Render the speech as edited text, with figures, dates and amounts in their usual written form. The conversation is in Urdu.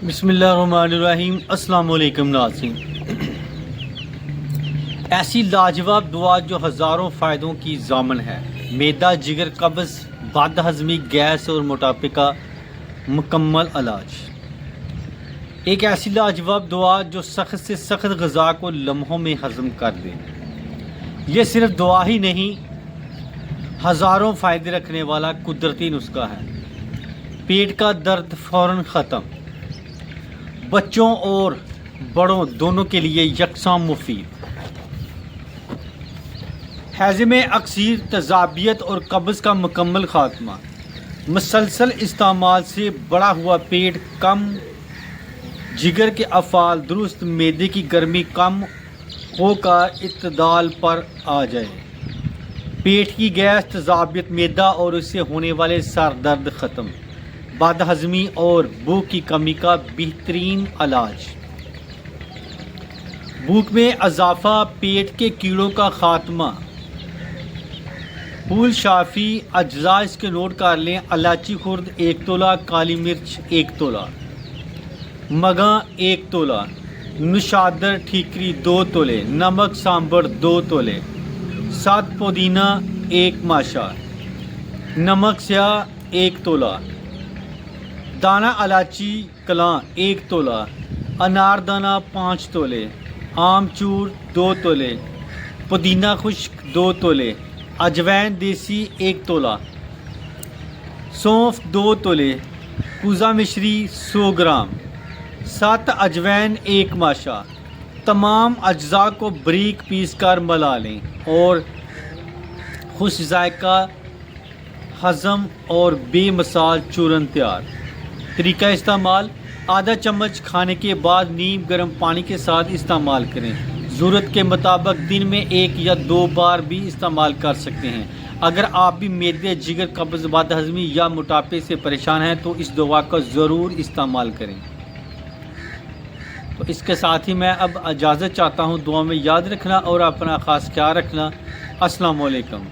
بسم اللہ الرحمن الرحیم۔ السلام علیکم ناظرین۔ ایسی لاجواب دعا جو ہزاروں فائدوں کی ضامن ہے، معدہ، جگر، قبض، بد ہضمی، گیس اور موٹاپے کا مکمل علاج۔ ایک ایسی لاجواب دعا جو سخت سے سخت غذا کو لمحوں میں ہضم کر دے۔ یہ صرف دعا ہی نہیں، ہزاروں فائدے رکھنے والا قدرتی نسخہ ہے۔ پیٹ کا درد فوراً ختم، بچوں اور بڑوں دونوں کے لیے یکساں مفید۔ ہضم اکثیر، تیزابیت اور قبض کا مکمل خاتمہ۔ مسلسل استعمال سے بڑا ہوا پیٹ کم، جگر کے افعال درست، معدے کی گرمی کم ہو کر اعتدال پر آ جائے، پیٹ کی گیس، تیزابیت، معدہ اور اس سے ہونے والے سر درد ختم، بد ہضمی اور بھوک کی کمی کا بہترین علاج۔ بھوک میں اضافہ، پیٹ کے کیڑوں کا خاتمہ۔ پھول شافی اجزاء اس کے نوٹ کر لیں: الائچی خرد 1 تولہ، کالی مرچ 1 تولہ، مگاں 1 تولہ، نشادر ٹھیکری 2 تولے، نمک سانبر 2 تولے، سات پودینہ 1 ماشا، نمک سیاہ 1 تولہ، دانہ الائچی کلاں 1 تولہ، انار دانہ 5 تولے، آم چور 2 تولے، پودینہ خشک 2 تولے، اجوائن دیسی 1 تولہ، سونف 2 تولے، کوزہ مشری 100 گرام، 7 اجوائن 1 ماشا۔ تمام اجزاء کو باریک پیس کر ملا لیں اور خوش ذائقہ ہضم اور بے مثال چورن تیار۔ طریقہ استعمال: آدھا چمچ کھانے کے بعد نیم گرم پانی کے ساتھ استعمال کریں۔ ضرورت کے مطابق دن میں 1 یا 2 بار بھی استعمال کر سکتے ہیں۔ اگر آپ بھی معدے، جگر، قبض، بد ہضمی یا موٹاپے سے پریشان ہیں تو اس دوا کا ضرور استعمال کریں۔ تو اس کے ساتھ ہی میں اب اجازت چاہتا ہوں۔ دعا میں یاد رکھنا اور اپنا خاص خیال رکھنا۔ السلام علیکم۔